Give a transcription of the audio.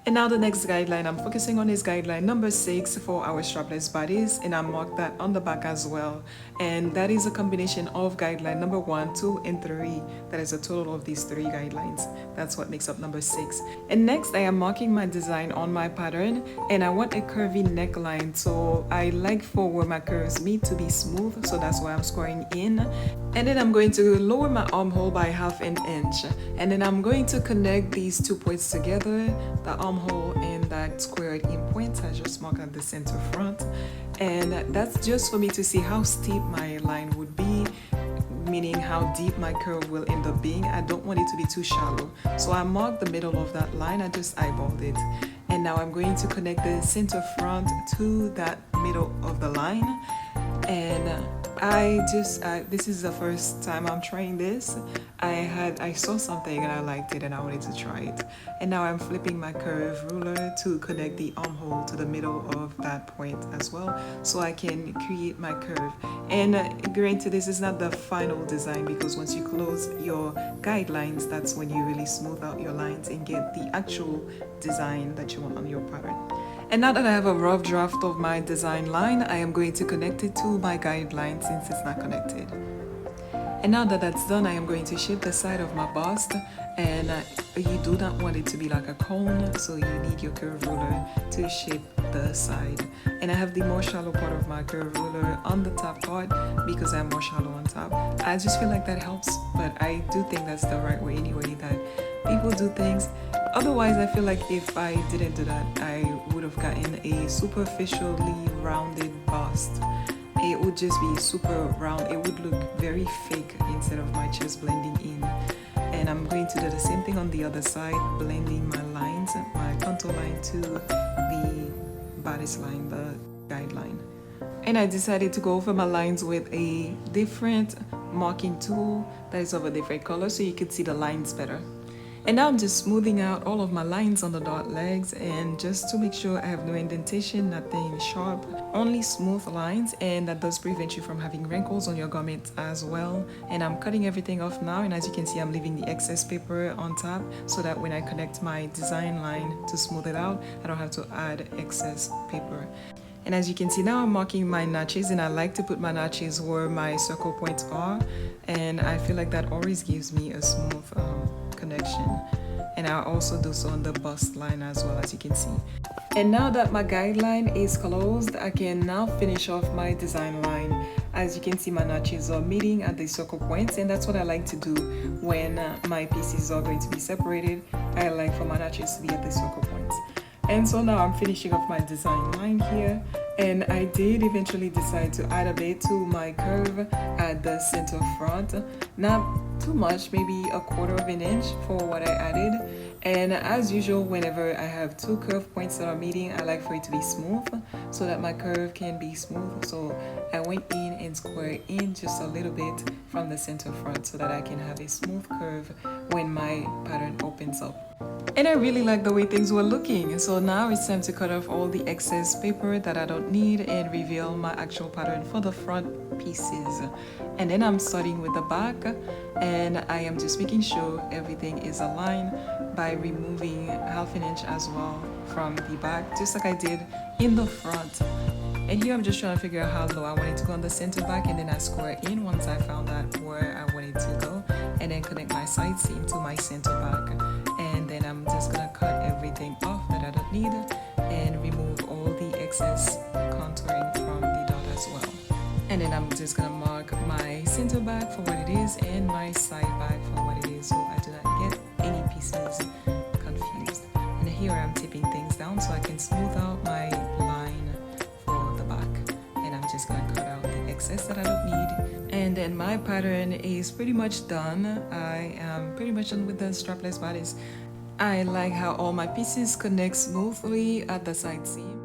And now the next guideline, I'm focusing on is guideline number 6 for our strapless bodies, and I marked that on the back as well. And that is a combination of guideline number 1, 2, and 3. That is a total of these 3 guidelines. That's what makes up number 6. And next I am marking my design on my pattern, and I want a curvy neckline. So I like for where my curves meet to be smooth, so that's why I'm scoring in. And then I'm going to lower my armhole by 1/2 inch, and then I'm going to connect these 2 points together, the armhole and that squared in point. I just mark at the center front, and that's just for me to see how steep my line would be, meaning how deep my curve will end up being. I don't want it to be too shallow, so I marked the middle of that line. I just eyeballed it, and now I'm going to connect the center front to that middle of the line. And this is the first time I'm trying this. I saw something and I liked it and I wanted to try it. And now I'm flipping my curve ruler to connect the armhole to the middle of that point as well, so I can create my curve. And granted, this is not the final design, because once you close your guidelines, that's when you really smooth out your lines and get the actual design that you want on your pattern. And now that I have a rough draft of my design line, I am going to connect it to my guideline since it's not connected. And now that that's done, I am going to shape the side of my bust, and you do not want it to be like a cone, so you need your curve ruler to shape the side. And I have the more shallow part of my curve ruler on the top part because I'm more shallow on top. I just feel like that helps, but I do think that's the right way anyway, that people do things. Otherwise, I feel like if I didn't do that, I would have gotten a superficially rounded bust. It would just be super round. It would look very fake instead of my chest blending in. And I'm going to do the same thing on the other side, blending my lines, my contour line to the bodice line, the guideline. And I decided to go over my lines with a different marking tool that is of a different color so you could see the lines better. And now I'm just smoothing out all of my lines on the dart legs, and just to make sure I have no indentation, nothing sharp, only smooth lines, and that does prevent you from having wrinkles on your garment as well. And I'm cutting everything off now, and as you can see, I'm leaving the excess paper on top so that when I connect my design line to smooth it out, I don't have to add excess paper. And as you can see, now I'm marking my notches, and I like to put my notches where my circle points are, and I feel like that always gives me a smooth connection. And I also do so on the bust line as well, as you can see. And now that my guideline is closed, I can now finish off my design line. As you can see, my notches are meeting at the circle points, and that's what I like to do when my pieces are going to be separated. I like for my notches to be at the circle points. And so now I'm finishing off my design line here, and I did eventually decide to add a bit to my curve at the center front. Not too much, maybe 1/4 inch for what I added. And as usual, whenever I have 2 curve points that are meeting, I like for it to be smooth so that my curve can be smooth. So I went in and squared in just a little bit from the center front so that I can have a smooth curve when my pattern opens up. And I really like the way things were looking. So now it's time to cut off all the excess paper that I don't need and reveal my actual pattern for the front pieces. And then I'm starting with the back, and I am just making sure everything is aligned by removing 1/2 inch as well from the back, just like I did in the front. And here I'm just trying to figure out how low I want it to go on the center back, and then I square in once I found out where I want it to go, and then connect my side seam to my center back. And then I'm just gonna cut everything off that I don't need and remove all the excess contouring from the dot as well. And then I'm just gonna mark my center back for what it is and my side back for what it is, so I do not get any pieces confused. And here I'm tipping things down so I can smooth out my line for the back. And I'm just gonna cut out the excess that I don't need. And then my pattern is pretty much done. I am pretty much done with the strapless bodice. I like how all my pieces connect smoothly at the side seam.